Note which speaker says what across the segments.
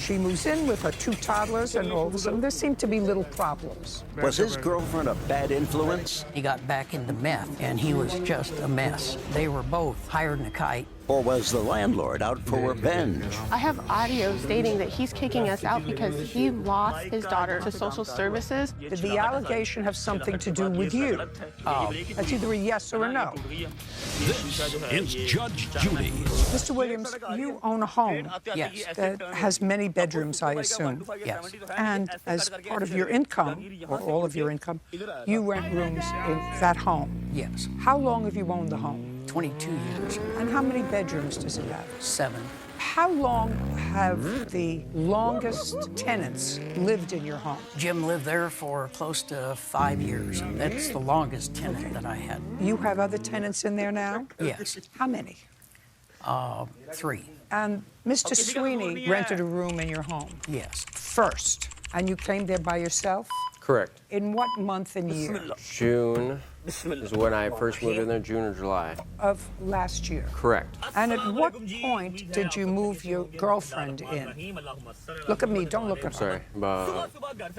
Speaker 1: She moves in with her 2 toddlers, and all of a sudden there seem to be little problems.
Speaker 2: Was his girlfriend a bad influence?
Speaker 3: He got back into meth, and he was just a mess. They were both higher than a kite.
Speaker 2: Or was the landlord out for revenge?
Speaker 4: I have audio stating that he's kicking us out because he lost his daughter to social services.
Speaker 1: Did the allegation have something to do with you? That's either a yes or a no.
Speaker 5: This is Judge Judy.
Speaker 1: Mr. Williams, you own a home.
Speaker 3: Yes.
Speaker 1: That has many bedrooms, I assume.
Speaker 3: Yes.
Speaker 1: And as part of your income, or all of your income, you rent rooms in that home.
Speaker 3: Yes.
Speaker 1: How long have you owned the home?
Speaker 3: 22 years.
Speaker 1: And how many bedrooms does it have?
Speaker 3: 7.
Speaker 1: How long have the longest tenants lived in your home?
Speaker 3: Jim lived there for close to 5 years. That's the longest tenant that I had.
Speaker 1: You have other tenants in there now?
Speaker 3: Yes.
Speaker 1: How many?
Speaker 3: 3.
Speaker 1: And Mr. Sweeney rented a room in your home?
Speaker 3: Yes.
Speaker 1: First. And you came there by yourself?
Speaker 6: Correct.
Speaker 1: In what month and year?
Speaker 6: June is when I first moved in there, June or July.
Speaker 1: Of last year?
Speaker 6: Correct.
Speaker 1: And at what point did you move your girlfriend in? Look at me, don't look at her.
Speaker 6: Sorry, about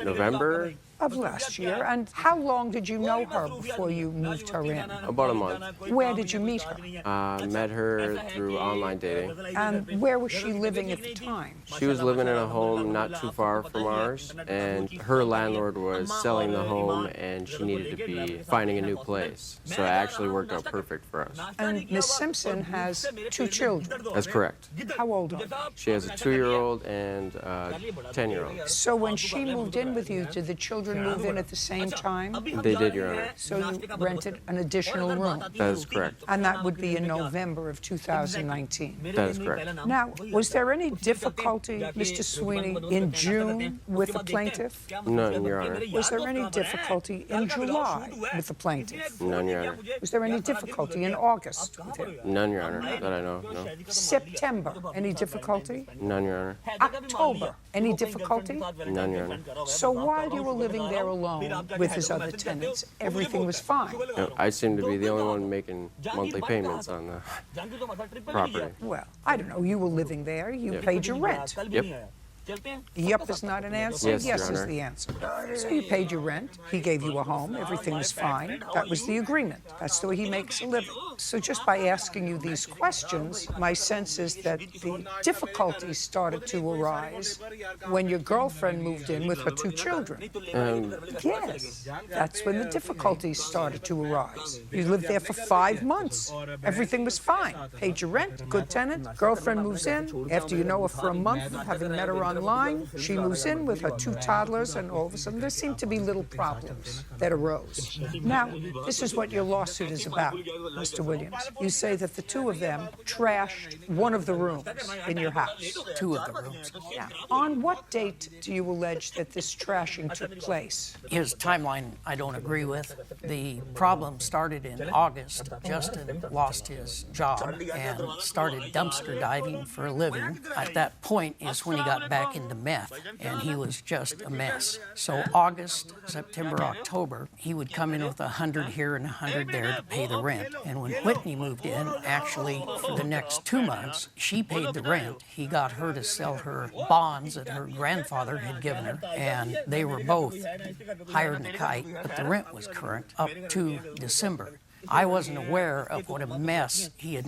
Speaker 6: November?
Speaker 1: Of last year. And how long did you know her before you moved her in?
Speaker 6: About a month.
Speaker 1: Where did you meet her?
Speaker 6: Met her through online dating.
Speaker 1: And where was she living at the time?
Speaker 6: She was living in a home not too far from ours, and her landlord was selling the home, and she needed to be finding a new place. So it actually worked out perfect for us.
Speaker 1: And Miss Simpson has 2 children.
Speaker 6: That's correct.
Speaker 1: How old are they?
Speaker 6: She has a 2-year-old and a 10-year-old.
Speaker 1: So when she moved in with you, did the children move in at the same time?
Speaker 6: They did, Your Honor.
Speaker 1: So you rented an additional room?
Speaker 6: That is correct.
Speaker 1: And that would be in November of 2019?
Speaker 6: That is correct.
Speaker 1: Now, was there any difficulty, Mr. Sweeney, in June with the plaintiff?
Speaker 6: None, Your Honor.
Speaker 1: Was there any difficulty in July with the plaintiff?
Speaker 6: None, Your Honor.
Speaker 1: Was there any difficulty in August with him?
Speaker 6: None, Your Honor, that I know, no.
Speaker 1: September, any difficulty?
Speaker 6: None, Your Honor.
Speaker 1: October, any difficulty?
Speaker 6: None, Your Honor.
Speaker 1: So while you were living there alone with his other tenants, everything was fine?
Speaker 6: No, I seem to be the only one making monthly payments on the property.
Speaker 1: Well, I don't know, you were living there, you paid your rent.
Speaker 6: Yep.
Speaker 1: Yep is not an answer,
Speaker 6: Yes, Your
Speaker 1: is
Speaker 6: Honor.
Speaker 1: the answer. So you paid your rent, he gave you a home, everything was fine. That was the agreement. That's the way he makes a living. So just by asking you these questions, my sense is that the difficulties started to arise when your girlfriend moved in with her 2 children. Yes, that's when the difficulties started to arise. You lived there for 5 months. Everything was fine. Paid your rent, good tenant. Girlfriend moves in. After you know her for a month, having met her online, she moves in with her 2 toddlers, and all of a sudden there seem to be little problems that arose. Now, this is what your lawsuit is about, Mr. Williams. You say that the 2 of them trashed one of the rooms in your house.
Speaker 3: 2 of the rooms.
Speaker 1: Yeah. On what date do you allege that this trashing took place?
Speaker 3: His timeline, I don't agree with. The problem started in August. Justin lost his job and started dumpster diving for a living. At that point is when he got back into meth, and he was just a mess. So August, September, October, he would come in with 100 here and 100 there to pay the rent. And when Whitney moved in, actually for the next 2 months, she paid the rent. He got her to sell her bonds that her grandfather had given her, and they were both higher than a kite, but the rent was current up to December. I wasn't aware of what a mess he had.